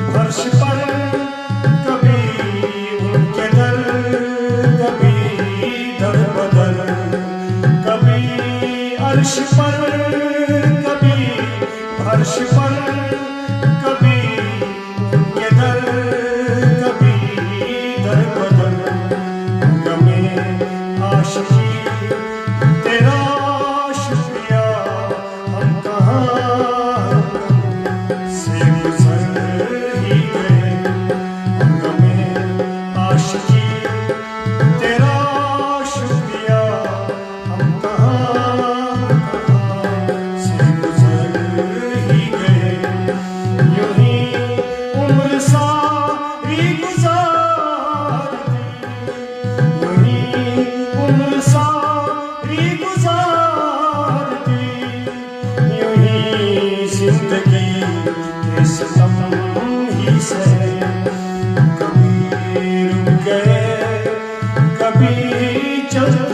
फर्श पर कभी उनके दर, कभी दर बदर, कभी अर्श पर कभी फर्श पर, कभी उनके दर, कभी दर बदर। गमे आशिकी तेरा शुक्रिया, हम कहाँ से गुजर ही गए। गमे आशिकी तेरा शुक्रिया, हम कहाँ से गुजर ही गए। यूं ही उम्र सारी गुजार दी, यूं ही उम्र सारी गुजार दी, यूं ही जिंदगी के सितम ही सहे। कभी रुक गए, कभी चलते